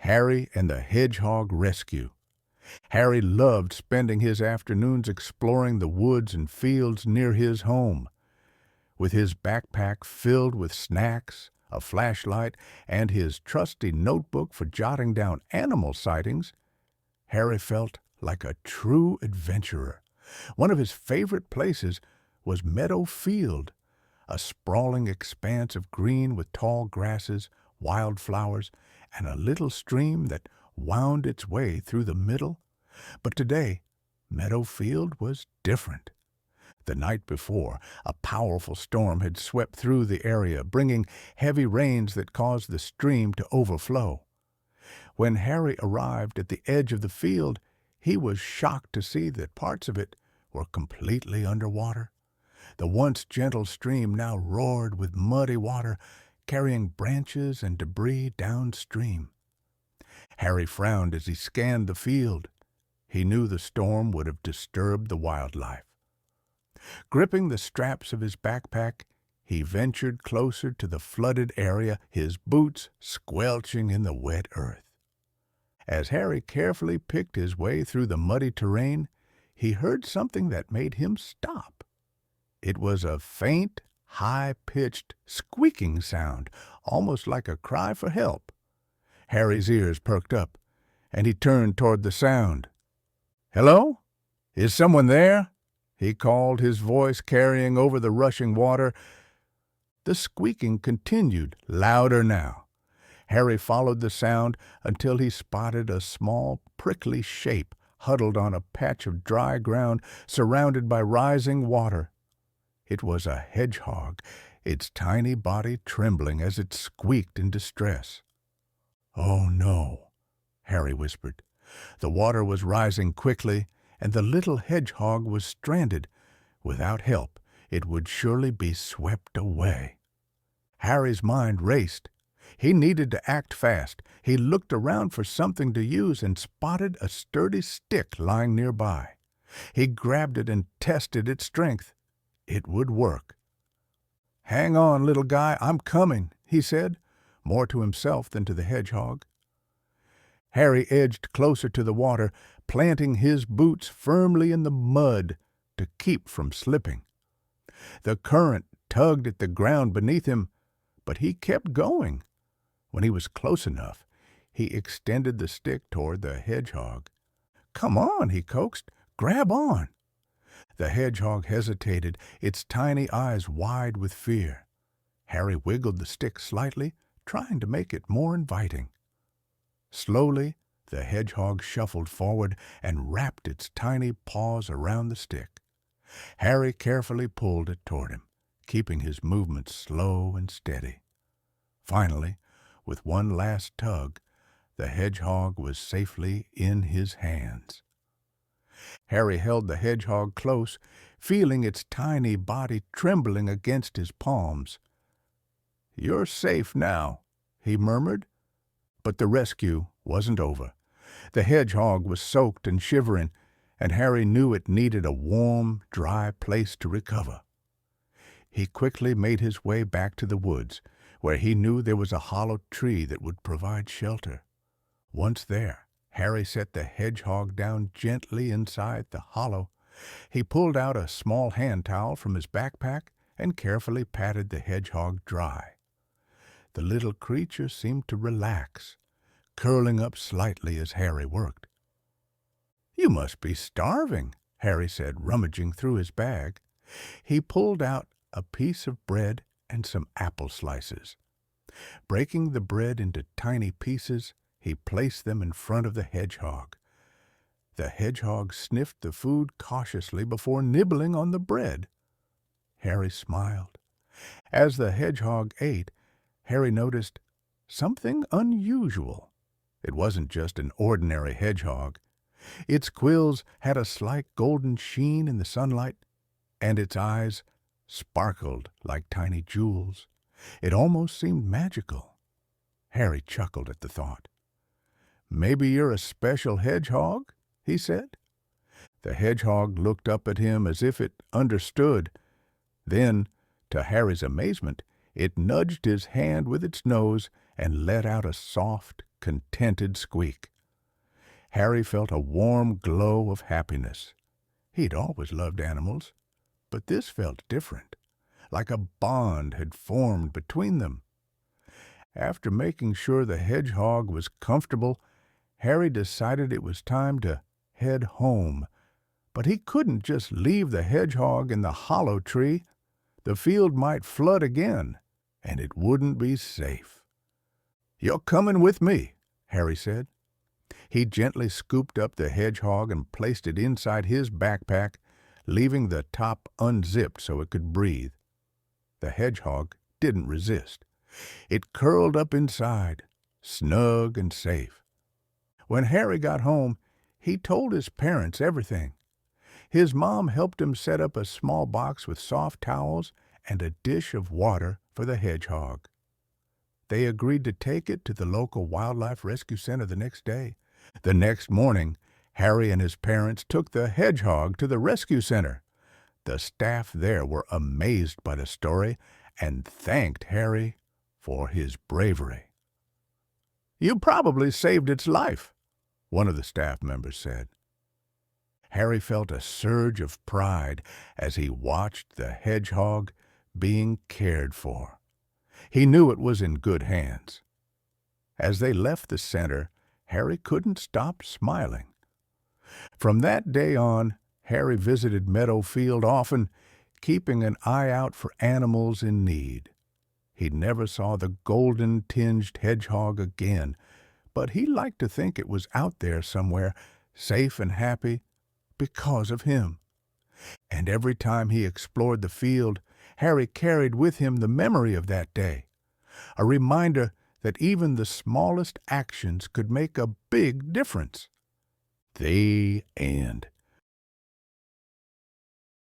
Harry and the Hedgehog Rescue. Harry loved spending his afternoons exploring the woods and fields near his home. With his backpack filled with snacks, a flashlight, and his trusty notebook for jotting down animal sightings, Harry felt like a true adventurer. One of his favorite places was Meadow Field, a sprawling expanse of green with tall grasses, wildflowers, and a little stream that wound its way through the middle. But today, Meadow Field was different. The night before, a powerful storm had swept through the area, bringing heavy rains that caused the stream to overflow. When Harry arrived at the edge of the field, he was shocked to see that parts of it were completely underwater. The once gentle stream now roared with muddy water, carrying branches and debris downstream. Harry frowned as he scanned the field. He knew the storm would have disturbed the wildlife. Gripping the straps of his backpack, he ventured closer to the flooded area, his boots squelching in the wet earth. As Harry carefully picked his way through the muddy terrain, he heard something that made him stop. It was a faint, high-pitched, squeaking sound, almost like a cry for help. Harry's ears perked up, and he turned toward the sound. "Hello? Is someone there?" he called, his voice carrying over the rushing water. The squeaking continued, louder now. Harry followed the sound until he spotted a small, prickly shape huddled on a patch of dry ground surrounded by rising water. It was a hedgehog, its tiny body trembling as it squeaked in distress. "Oh, no," Harry whispered. The water was rising quickly, and the little hedgehog was stranded. Without help, it would surely be swept away. Harry's mind raced. He needed to act fast. He looked around for something to use and spotted a sturdy stick lying nearby. He grabbed it and tested its strength. It would work. "Hang on, little guy, I'm coming," he said, more to himself than to the hedgehog. Harry edged closer to the water, planting his boots firmly in the mud to keep from slipping. The current tugged at the ground beneath him, but he kept going. When he was close enough, he extended the stick toward the hedgehog. "Come on," he coaxed. "Grab on." The hedgehog hesitated, its tiny eyes wide with fear. Harry wiggled the stick slightly, trying to make it more inviting. Slowly, the hedgehog shuffled forward and wrapped its tiny paws around the stick. Harry carefully pulled it toward him, keeping his movements slow and steady. Finally, with one last tug, the hedgehog was safely in his hands. Harry held the hedgehog close, feeling its tiny body trembling against his palms. "You're safe now," he murmured. But the rescue wasn't over. The hedgehog was soaked and shivering, and Harry knew it needed a warm, dry place to recover. He quickly made his way back to the woods, where he knew there was a hollow tree that would provide shelter. Once there, Harry set the hedgehog down gently inside the hollow. He pulled out a small hand towel from his backpack and carefully patted the hedgehog dry. The little creature seemed to relax, curling up slightly as Harry worked. "You must be starving," Harry said, rummaging through his bag. He pulled out a piece of bread and some apple slices. Breaking the bread into tiny pieces, he placed them in front of the hedgehog. The hedgehog sniffed the food cautiously before nibbling on the bread. Harry smiled. As the hedgehog ate, Harry noticed something unusual. It wasn't just an ordinary hedgehog. Its quills had a slight golden sheen in the sunlight, and its eyes sparkled like tiny jewels. It almost seemed magical. Harry chuckled at the thought. "Maybe you're a special hedgehog?" he said. The hedgehog looked up at him as if it understood. Then, to Harry's amazement, it nudged his hand with its nose and let out a soft, contented squeak. Harry felt a warm glow of happiness. He'd always loved animals, but this felt different, like a bond had formed between them. After making sure the hedgehog was comfortable, Harry decided it was time to head home. But he couldn't just leave the hedgehog in the hollow tree. The field might flood again, and it wouldn't be safe. "You're coming with me," Harry said. He gently scooped up the hedgehog and placed it inside his backpack, leaving the top unzipped so it could breathe. The hedgehog didn't resist. It curled up inside, snug and safe. When Harry got home, he told his parents everything. His mom helped him set up a small box with soft towels and a dish of water for the hedgehog. They agreed to take it to the local wildlife rescue center the next day. The next morning, Harry and his parents took the hedgehog to the rescue center. The staff there were amazed by the story and thanked Harry for his bravery. "You probably saved its life," one of the staff members said. Harry felt a surge of pride as he watched the hedgehog being cared for. He knew it was in good hands. As they left the center, Harry couldn't stop smiling. From that day on, Harry visited Meadowfield often, keeping an eye out for animals in need. He never saw the golden-tinged hedgehog again, but he liked to think it was out there somewhere, safe and happy, because of him. And every time he explored the field, Harry carried with him the memory of that day, a reminder that even the smallest actions could make a big difference. The end.